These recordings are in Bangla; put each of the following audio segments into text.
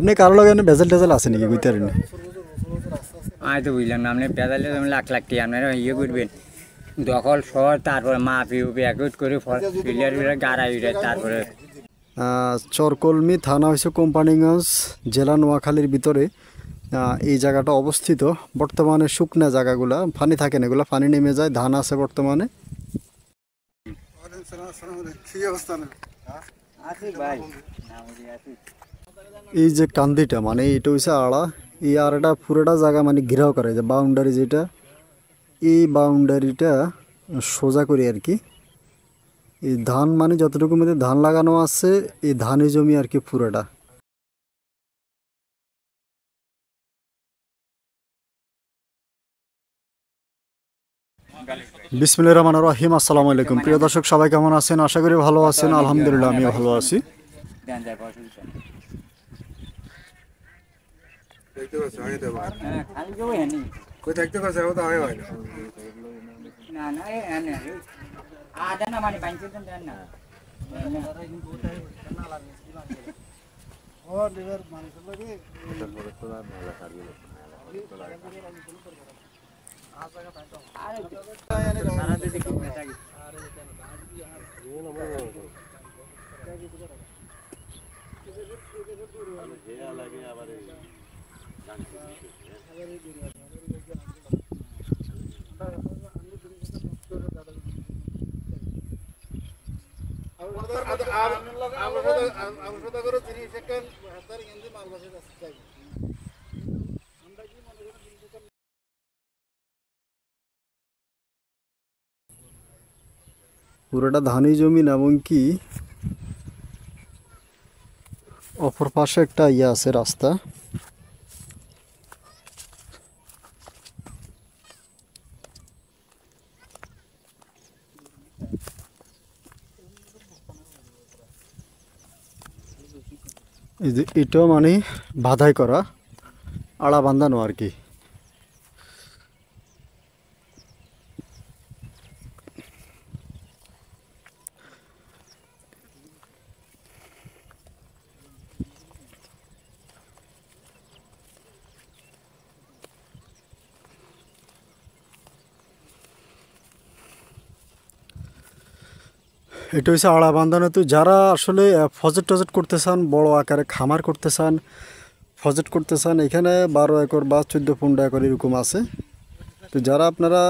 আপনি কারো লাগে ভেজাল টেজাল আছে নাকি বুঝতে পারেন না? আমি তো বুঝলাম না, আপনি পেঁদালে লাখ লাখ টাকা আপনারা ইয়ে করবেন দখল শহর, তারপরে মাপি উপি একট করে ফিল্টার গাড়া উঠে তারপরে। চরকলমি থানা হয়েছে কোম্পানিগঞ্জ, জেলা নোয়াখালীর ভিতরে এই জায়গাটা অবস্থিত। বর্তমানে শুকনা জায়গাগুলা পানি থাকে না, এগুলো পানি নেমে যায়। ধান আছে বর্তমানে। এই যে কান্দিটা মানে এটা হচ্ছে আড়া, এই আড়াটা পুরোটা জায়গা মানে ঘেরাও করে, যে বাউন্ডারি যেটা, এই বাউন্ডারিটা সোজা করি আর কি। এই ধান মানে যতটুকু মধ্যে ধান লাগানো আছে এই ধানের জমি আর কি পুরোটা। বিসমিল্লাহির রহমানির রহিম। আসসালামু আলাইকুম প্রিয় দর্শক, সবাই কেমন আছেন? আশা করি ভালো আছেন। আলহামদুলিল্লাহ আমিও ভালো আছি। পুরোটা ধানই জমি, এবং কি অপর পাশে একটা ইয়ে আছে রাস্তা। এই যে এটাও মানে বাধাই করা, আড়া বাঁধানো আর কি। এটা হচ্ছে আড়া বাঁধানো। তো যারা আসলে ফজেট টজেট করতে চান, বড় আকারে খামার করতে চান, ফজেট করতে চান, এখানে 12 একর বা 14-15 একর এরকম আছে। তো যারা আপনারা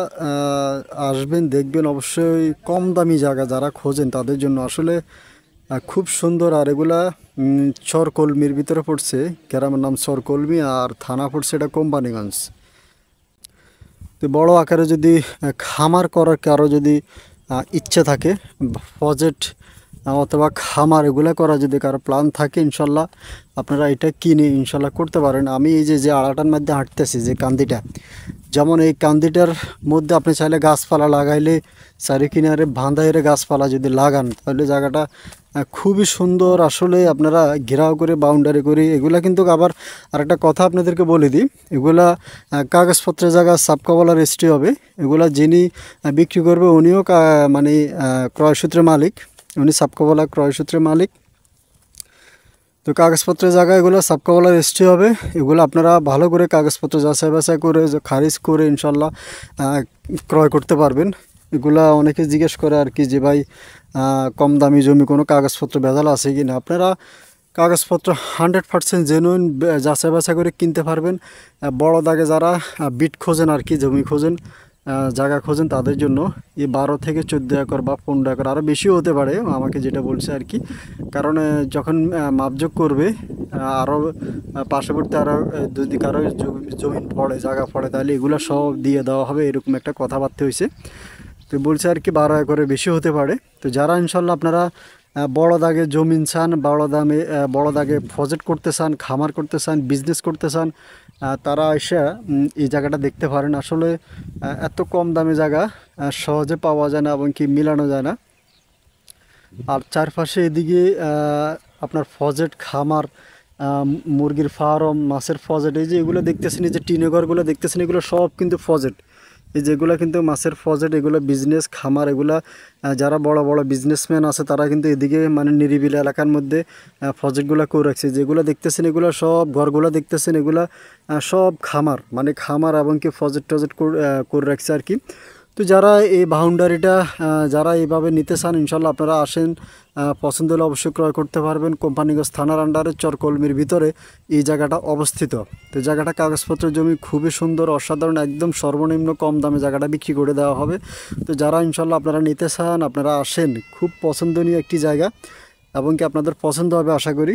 আসবেন দেখবেন, অবশ্যই কম দামি জায়গা যারা খোঁজেন তাদের জন্য আসলে খুব সুন্দর। আর এগুলা চরকলমির ভিতরে পড়ছে, গ্রামের নাম চরকলমি, আর থানা পড়ছে এটা কোম্পানিগঞ্জ। তো বড় আকারে যদি খামার করার কারো যদি ইচ্ছে থাকে, প্রজেক্ট অথবা খামার এগুলো করা যদি কারো প্ল্যান থাকে, ইনশাল্লাহ আপনারা এটা কিনে ইনশাল্লাহ করতে পারেন। আমি এই যে আড়াটার মধ্যে হাঁটতেছি, যে কান্দিটা, যেমন এই কান্দিটার মধ্যে আপনি চাইলে গাছপালা লাগাইলে, চারি কিনারে বাঁধাইরে গাছপালা যদি লাগান, তাহলে জায়গাটা খুবই সুন্দর। আসলে আপনারা ঘেরাও করে বাউন্ডারি করে, এগুলা কিন্তু আবার আরেকটা কথা আপনাদেরকে বলে দিই, এগুলা কাগজপত্রের জায়গা সাবকাওয়ালা রেজিস্ট্রি হবে। এগুলা যিনি বিক্রি করবে উনিও মানে ক্রয়সূত্রের মালিক, উনি সাবকাওয়ালা ক্রয়সূত্রের মালিক। তো কাগজপত্রের জায়গায় এগুলো সাবকাওয়ালা রেজিস্ট্রি হবে। এগুলো আপনারা ভালো করে কাগজপত্র যাচাই বাছাই করে খারিজ করে ইনশাল্লাহ ক্রয় করতে পারবেন। এগুলা অনেকে জিজ্ঞেস করে আর কি, যে ভাই কম দামি জমি কোনো কাগজপত্র ভেজাল আছে কি না। আপনারা কাগজপত্র 100% জেনুইন যাচাই বাছাই করে কিনতে পারবেন। বড় দাগে যারা বিট খোঁজেন আর কি, জমি খোঁজেন, জায়গা খোঁজেন, তাদের জন্য এই 12 থেকে 14 একর বা 15 একর, আরও বেশিও হতে পারে আমাকে যেটা বলছে আর কি। কারণ যখন মাপযোগ করবে আরও পার্শ্ববর্তী আরও যদি কারো জমি পড়ে, জায়গা পড়ে, তাহলে এগুলো সব দিয়ে দেওয়া হবে, এরকম একটা কথাবার্তা হয়েছে। তো বলছে আর কি 12 একরের বেশি হতে পারে। তো যারা ইনশাল্লাহ আপনারা বড় দাগে জমিন চান, বড় দাগে প্রজেক্ট করতে চান, খামার করতে চান, বিজনেস করতে চান, তারা এসে এই জায়গাটা দেখতে পারেন। আসলে এত কম দামে জায়গা সহজে পাওয়া যায় না, এবং কি মিলানো যায় না। আর চারপাশে এদিকে আপনার প্রজেক্ট, খামার, মুরগির ফার্ম, মাছের প্রজেক্ট, এই যে এগুলো দেখতেছেন, এই যে টিনের ঘরগুলো দেখতেছেন, এগুলো সব কিন্তু প্রজেক্ট। এই যেগুলো কিন্তু মাছের প্রজেক্ট, এগুলো বিজনেস খামার, এগুলা যারা বড় বড় বিজনেসম্যান আছে তারা কিন্তু এদিকে মানে নিরিবিলি এলাকার মধ্যে প্রজেক্টগুলো করে রাখছে। যেগুলো দেখতেছেন এগুলো সব ঘরগুলো দেখতেছেন এগুলা সব খামার, মানে খামার এবং কি প্রজেক্ট টজেক্ট করে রাখছে আর কি। তো যারা এই বাউন্ডারিটা যারা এইভাবে নিতে চান ইনশাল্লাহ আপনারা আসেন, পছন্দ হলে অবশ্যই ক্রয় করতে পারবেন। কোম্পানিগঞ্জ থানার আন্ডারে চরকলমির ভিতরে এই জায়গাটা অবস্থিত। তো জায়গাটা কাগজপত্র জমি খুবই সুন্দর, অসাধারণ, একদম সর্বনিম্ন কম দামে জায়গাটা বিক্রি করে দেওয়া হবে। তো যারা ইনশাল্লাহ আপনারা নিতে চান আপনারা আসেন, খুব পছন্দনীয় একটি জায়গা এবং কি আপনাদের পছন্দ হবে আশা করি।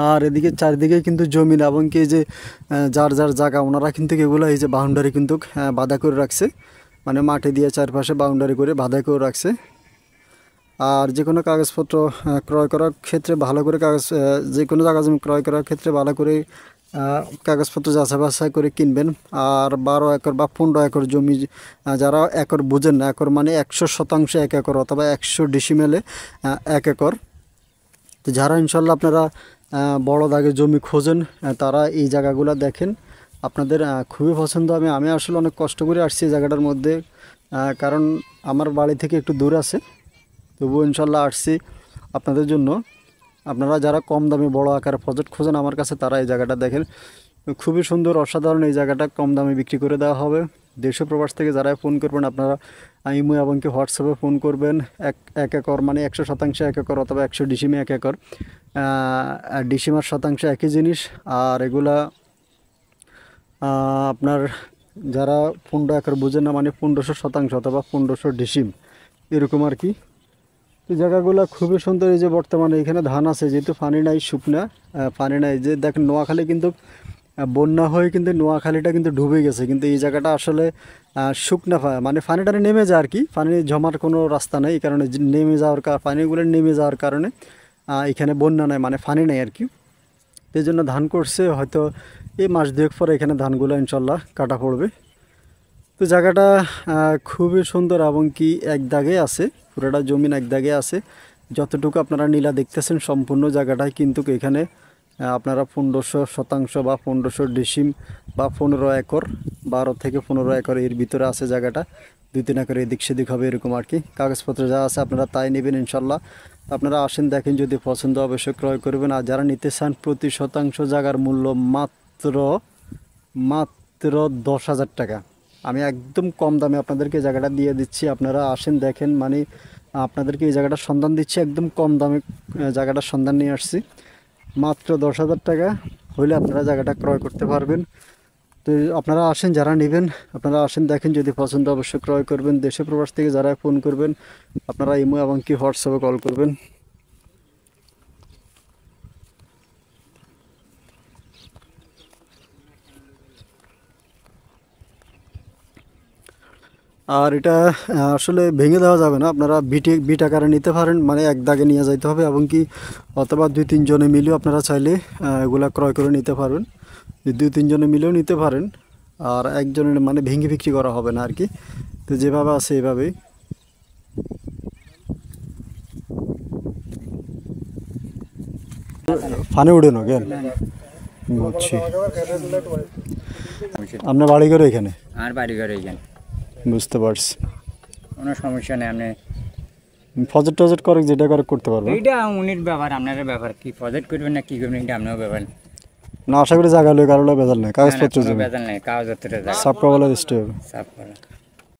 আর এদিকে চারিদিকে কিন্তু জমিন এবং কি এই যে যার যার জায়গা ওনারা কিন্তু এগুলো এই যে বাউন্ডারি কিন্তু বাধা করে রাখছে, মানে মাটি দিয়ে চারপাশে বাউন্ডারি করে বাধা করে রাখছে। আর যে কোনো কাগজপত্র ক্রয় করার ক্ষেত্রে ভালো করে যে কোনো জায়গা জমি ক্রয় করার ক্ষেত্রে ভালো করে কাগজপত্র যাচাই বাছাই করে কিনবেন। আর 12 একর বা 15 একর জমি, যারা একর বুঝেন না, একর মানে 100% 1 একর অথবা 100 ডিসিমেলে 1 একর। তো যারা ইনশাল্লাহ আপনারা বড় দাগে জমি খোঁজেন তারা এই জায়গাগুলো দেখেন, আপনাদের খুবই পছন্দ হবে। আমি আসলে অনেক কষ্ট করে আসছি এই জায়গাটার মধ্যে, কারণ আমার বাড়ি থেকে একটু দূর আছে, তবুও ইনশাল্লাহ আসছি আপনাদের জন্য। আপনারা যারা কম দামে বড় আকারে প্রজেক্ট খোঁজেন আমার কাছে তারা এই জায়গাটা দেখেন, খুবই সুন্দর অসাধারণ। এই জায়গাটা কম দামে বিক্রি করে দেওয়া হবে। দেশ প্রবাস থেকে যারা ফোন করবেন আপনারা ইমো এবং কি হোয়াটসঅ্যাপে ফোন করবেন। এক একর মানে 100% 1 একর অথবা 100 ডিসিমে 1 একর, ডিসিমার শতাংশ একই জিনিস। আর এগুলা আপনার যারা 15 একর বুঝেন না মানে 1500% অথবা 1500 ডিসিম এরকম আর কি। এই জায়গাগুলো খুবই সুন্দর। এই যে বর্তমানে এখানে ধান আছে, যেহেতু পানি নাই, শুকনা পানি নাই। যে দেখেন নোয়াখালী কিন্তু বন্যা হয়ে কিন্তু নোয়াখালীটা কিন্তু ডুবে গেছে, কিন্তু এই জায়গাটা আসলে শুকনা মানে পানিটা নেমে যায় আর কি, পানি জমার কোনো রাস্তা নেই। এই কারণে নেমে যাওয়ার পানিগুলো নেমে যাওয়ার কারণে এখানে বন্যা নাই, মানে পানি নেই আর কি। এই জন্য ধান করছে, হয়তো এই মাস 2 পরে এখানে ধানগুলো ইনশাল্লাহ কাটা পড়বে। তো জায়গাটা খুবই সুন্দর এবং কি এক দাগে আছে, পুরোটা জমিন এক দাগে আছে। যতটুকু আপনারা নীলা দেখতেছেন সম্পূর্ণ জায়গাটাই কিন্তু এখানে আপনারা 1500% বা 1500 ডিসিম বা 15 একর, 12 থেকে 15 একর এর ভিতরে আছে জায়গাটা। 2-3 একর এদিক সেদিক হবে এরকম আর কি। কাগজপত্র যা আছে আপনারা তাই নেবেন ইনশাল্লাহ। আপনারা আসেন, দেখেন, যদি পছন্দ অবশ্যই ক্রয় করবেন। আর যারা নিতে চান প্রতি শতাংশ জায়গার মূল্য মাত্র 10,000 টাকা। আমি একদম কম দামে আপনাদেরকে জায়গাটা দিয়ে দিচ্ছি। আপনারা আসেন, দেখেন, মানে আপনাদেরকে এই জায়গাটার সন্ধান দিচ্ছি, একদম কম দামে জায়গাটার সন্ধান নিয়ে আসছি। মাত্র 10,000 টাকা হইলে আপনারা জায়গাটা ক্রয় করতে পারবেন। তো আপনারা আসেন, যারা নেবেন আপনারা আসেন, দেখেন, যদি পছন্দ অবশ্যই ক্রয় করবেন। দেশে প্রবাস থেকে যারা ফোন করবেন আপনারা ইমো এবং কি হোয়াটসঅ্যাপে কল করবেন। আর এটা আসলে ভেঙে দেওয়া যাবে না, আপনারা বিট আকারে নিতে পারেন, মানে এক দাগে নিয়ে যাইতে হবে এবং কি অথবা 2-3 জনে মিলেও আপনারা চাইলে এগুলা ক্রয় করে নিতে পারবেন। 2-3 জনে মিলেও নিতে পারেন। আর একজনের মানে ভেঙে বিক্রি করা হবে না আর কি। তো যেভাবে আছে এভাবেই। ফানে উঠে না কেন বুঝছি। আপনার বাড়ি ঘর এখানে? আর বাড়ি ঘর এইখানে। বুঝতে পারছি, কোনো সমস্যা নেই। আপনি প্রজেক্ট টজেক্ট করে যেটা করে করতে পারবেন। এইটা উনির ব্যাপার, আপনার ব্যাপার, কি প্রজেক্ট করবেন না কি করবেন এটা আপনার ব্যাপার। না, আশা করি জায়গা লই কারো বেজাল নেই, কাগজপত্র বেজাল নেই, কাগজপত্রের সাপ করার চেষ্টা হবে। সাফ করা।